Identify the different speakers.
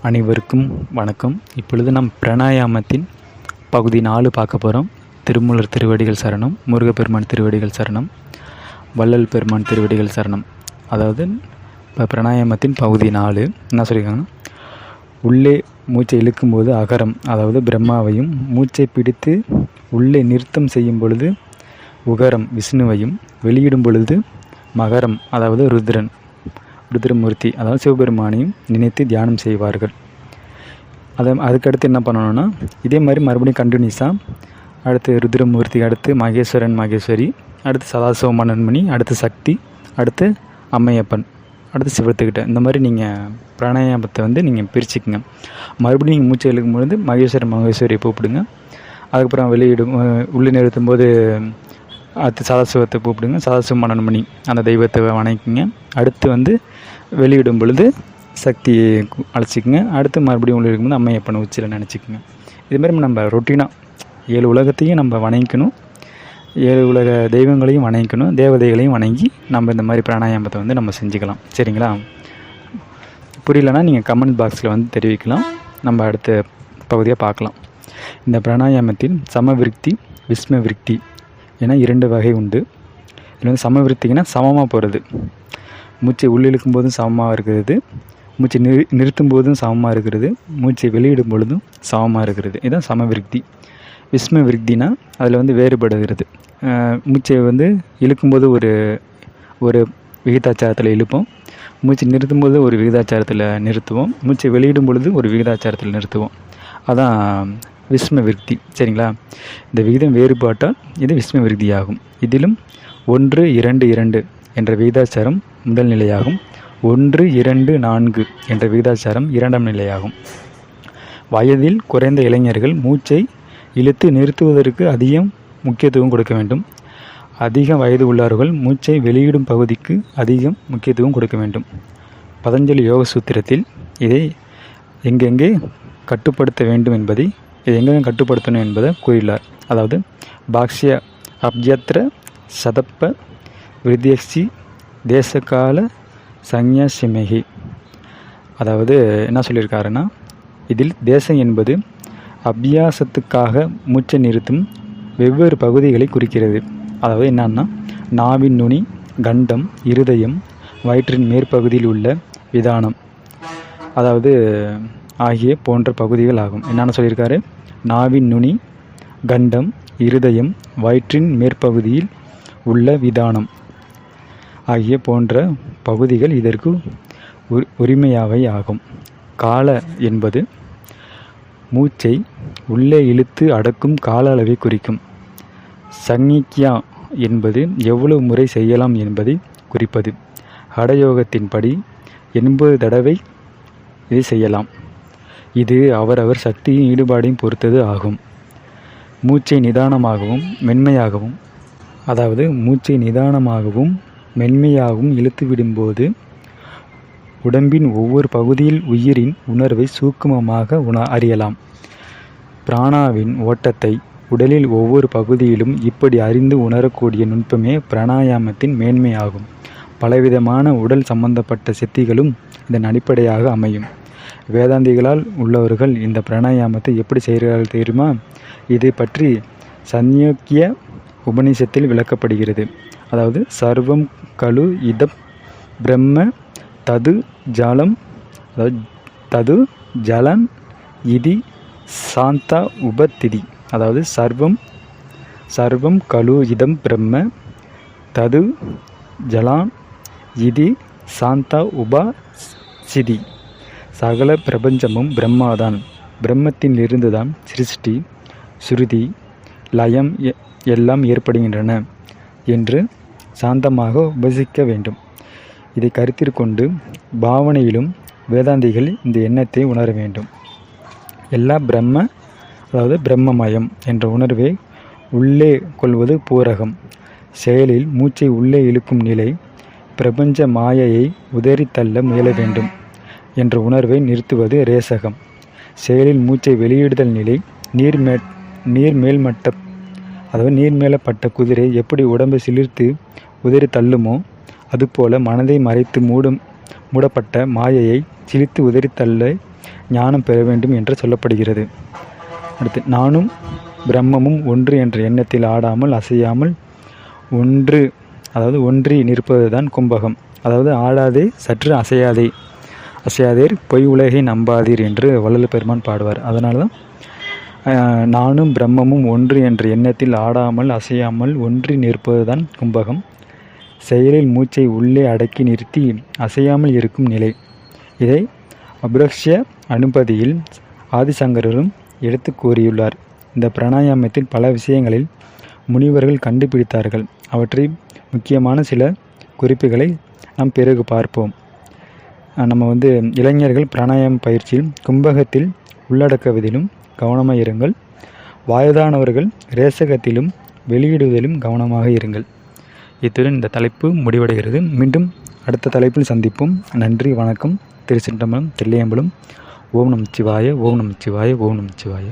Speaker 1: அனைவருக்கும் வணக்கம். இப்பொழுது நம் பிராணாயாமத்தின் பகுதி 4 பார்க்க போகிறோம். திருமூலர் திருவடிகள் சரணம், முருகப்பெருமான் திருவடிகள் சரணம், வள்ளல் பெருமான் திருவடிகள் சரணம். அதாவது இப்போ பிராணாயாமத்தின் பகுதி 4 என்ன சொல்லியிருக்காங்கன்னா, உள்ளே மூச்சை இழுக்கும்போது அகரம் அதாவது பிரம்மாவையும், மூச்சை பிடித்து உள்ளே நிறுத்தம் செய்யும் பொழுது உகரம் விஷ்ணுவையும், வெளியிடும் பொழுது மகரம் அதாவது ருத்ரமூர்த்தி அதாவது சிவபெருமானையும் நினைத்து தியானம் செய்வார்கள். அதுக்கடுத்து என்ன பண்ணணும்னா, இதே மாதிரி மறுபடியும் கண்டினியூஸாக அடுத்து ருத்ரமூர்த்தி, அடுத்து மகேஸ்வரன் மகேஸ்வரி, அடுத்து சதாசிவமனன்மணி, அடுத்து சக்தி, அடுத்து அம்மையப்பன், அடுத்து சிவத்துக்கிட்ட, இந்த மாதிரி நீங்கள் பிராணாயாமத்தை நீங்கள் பிரிச்சுக்குங்க. மறுபடியும் நீங்கள் மூச்சை இழுக்கும் பொழுது மகேஸ்வரன் மகேஸ்வரியை கூப்பிடுங்க. அதுக்கப்புறம் வெளியிடும் உள்ளே நிறுத்தும் போது அடுத்து சதாசிவத்தை கூப்பிடுங்க, சதாசிவ மனன்மணி அந்த தெய்வத்தை வணங்கிங்க. அடுத்து வெளியிடும் பொழுது சக்தியை அழைச்சிக்கங்க. அடுத்து மறுபடியும் உள்ள இருக்கும்போது அம்மையப்பனை உச்சியில் நினச்சிக்கோங்க. இதுமாதிரி நம்ம ரொட்டீனாக 7 உலகத்தையும் நம்ம வணங்கிக்கணும், 7 உலக தெய்வங்களையும் வணங்கிக்கணும், தேவதைகளையும் வணங்கி நம்ம இந்த மாதிரி பிராணாயாமத்தை நம்ம செஞ்சுக்கலாம். சரிங்களா? புரியலன்னா நீங்கள் கமெண்ட் பாக்ஸில் தெரிவிக்கலாம். நம்ம அடுத்த பகுதியாக பார்க்கலாம். இந்த பிராணாயாமத்தில் சமவிருத்தி விஸ்ம விருத்தி என 2 வகை உண்டு. இதில் சமவிருத்திங்கன்னா சமமாக போகிறது, மூச்சை உள்ளிழுக்கும் போதும் சமமாக இருக்கிறது, மூச்சை நிறுத்தும் போதும் சமமாக இருக்கிறது, மூச்சை வெளியிடும் பொழுதும் சமமாக இருக்கிறது. இதுதான் சமவிருத்தி. விஸ்ம விருத்தினா அதில் வேறுபடுகிறது. மூச்சை இழுக்கும்போது ஒரு விகிதாச்சாரத்தில் இழுப்போம், மூச்சை நிறுத்தும் போது ஒரு விகிதாச்சாரத்தில் நிறுத்துவோம், மூச்சை வெளியிடும் பொழுது ஒரு விகிதாச்சாரத்தில் நிறுத்துவோம். அதான் விஸ்ம விருத்தி. சரிங்களா? இந்த விகிதம் வேறுபாட்டால் இது விஸ்ம விருத்தியாகும். இதிலும் 1, 2, 2 என்ற விகிதாச்சாரம் முதல் நிலையாகும், 1, 2, 4 என்ற விகிதாச்சாரம் 2ஆம் நிலையாகும். வயதில் குறைந்த இளைஞர்கள் மூச்சை இழுத்து நிறுத்துவதற்கு அதிகம் முக்கியத்துவம் கொடுக்க வேண்டும். அதிக வயது உள்ளவர்கள் மூச்சை வெளியிடும் பகுதிக்கு அதிகம் முக்கியத்துவம் கொடுக்க வேண்டும். பதஞ்சலி யோக சூத்திரத்தில் இதை எங்கெங்கே கட்டுப்படுத்த வேண்டும் என்பதை எங்கெங்கே கட்டுப்படுத்தணும் என்பதை கூறியுள்ளார். அதாவது பாக்ஷ்ய அப்யத்ர சதப்ப விருத்தியக்ஷி தேசகால சந்யாசிமேகி. அதாவது என்ன சொல்லியிருக்காருன்னா, இதில் தேசம் என்பது அபியாசத்துக்காக மூச்சை நிறுத்தும் வெவ்வேறு பகுதிகளை குறிக்கிறது. அதாவது என்னன்னா, நாவின் நுனி, கண்டம், இருதயம், வயிற்றின் மேற்பகுதியில் உள்ள விதானம் அதாவது ஆகிய போன்ற பகுதிகள் ஆகும். என்னென்ன சொல்லியிருக்காரு? நாவின் நுனி, கண்டம், இருதயம், வயிற்றின் மேற்பகுதியில் உள்ள விதானம் ஆகிய போன்ற பகுதிகள் இதற்கு உரிமையாவை ஆகும். கால என்பது மூச்சை உள்ளே இழுத்து அடக்கும் கால அளவை குறிக்கும். சங்ஞிக்யா என்பது எவ்வளவு முறை செய்யலாம் என்பதை குறிப்பது. ஹடயோகத்தின்படி 80 தடவை இதை செய்யலாம். இது அவரவர் சக்தியின் ஈடுபாடையும் பொறுத்தது ஆகும். மூச்சை நிதானமாகவும் மென்மையாகவும் இழுத்து விடும்போது உடம்பின் ஒவ்வொரு பகுதியில் உயிரின் உணர்வை சூக்குமமாக அறியலாம். பிராணாவின் ஓட்டத்தை உடலில் ஒவ்வொரு பகுதியிலும் இப்படி அறிந்து உணரக்கூடிய நுட்பமே பிராணாயாமத்தின் மேன்மையாகும். பலவிதமான உடல் சம்பந்தப்பட்ட சித்திகளும் இதன் அடிப்படையாக அமையும். வேதாந்திகளால் உள்ளவர்கள் இந்த பிராணாயாமத்தை எப்படி செய்கிறார்கள் தெரியுமா? இது பற்றி சந்யோக்கிய உபநிஷத்தில் விளக்கப்படுகிறது. அதாவது சர்வம் கலு இதப் பிரம்ம தது ஜலம், அதாவது தது ஜலன் இதி சாந்தா உபத்திதி. அதாவது சர்வம் கலு இதம் பிரம்ம தது ஜலான் இதி சாந்தா உபசிதி. சகல பிரபஞ்சமும் பிரம்மாதான், பிரம்மத்தில் இருந்துதான் சிருஷ்டி, சுருதி, லயம் எல்லாம் ஏற்படுகின்றன என்று சாந்தமாக உபசிக்க வேண்டும். இதை கருத்தில் கொண்டு பாவனையிலும் வேதாந்திகள் இந்த எண்ணத்தை உணர வேண்டும். எல்லா பிரம்மமயம் என்ற உணர்வை உள்ளே கொள்வது பூரகம். செயலில் மூச்சை உள்ளே இழுக்கும் நிலை பிரபஞ்ச மாயையை உதறித்தள்ள முயல வேண்டும் என்ற உணர்வை நிறுத்துவது ரேசகம். செயலில் மூச்சை வெளியிடுதல் நிலை நீர்மேல்மட்ட அதாவது நீர்மேலப்பட்ட குதிரை எப்படி உடம்பை சிலிர்த்து உதறி தள்ளுமோ அதுபோல மனதை மறைத்து மூடப்பட்ட மாயையை சிரித்து உதறி தள்ள ஞானம் பெற வேண்டும் என்று சொல்லப்படுகிறது. அடுத்து, நானும் பிரம்மமும் ஒன்று என்ற எண்ணத்தில் ஆடாமல் அசையாமல் ஒன்றி நிற்பதுதான் கும்பகம். அதாவது ஆடாதே, சற்று அசையாதீர், பொய் உலகை நம்பாதீர் என்று வள்ளல் பெருமான் பாடுவார். அதனால தான் நானும் பிரம்மமும் ஒன்று என்ற எண்ணத்தில் ஆடாமல் அசையாமல் ஒன்றி நிற்பதுதான் கும்பகம். செயலில் மூச்சை உள்ளே அடக்கி நிறுத்தி அசையாமல் இருக்கும் நிலை. இதை அபுரக்ஷ அனுபதியில் ஆதிசங்கரரும் எடுத்து கூறியுள்ளார். இந்த பிராணாயாமத்தில் பல விஷயங்களில் முனிவர்கள் கண்டுபிடித்தார்கள். அவற்றை முக்கியமான சில குறிப்புகளை நாம் பிறகு பார்ப்போம். நம்ம இளைஞர்கள் பிராணாயாம பயிற்சியில் கும்பகத்தில் உள்ளடக்குவதிலும் கவனமாக இருங்கள். வயதானவர்கள் ரேசகத்திலும் வெளியிடுவதிலும் கவனமாக இருங்கள். இத்துடன் இந்த தலைப்பு முடிவடைகிறது. மீண்டும் அடுத்த தலைப்பில் சந்திப்போம். நன்றி, வணக்கம். திருச்சிற்றம்பலம், தில்லையம்பலம். ஓம் நமச்சிவாய, ஓம் நமச்சிவாய, ஓம் நமச்சிவாய.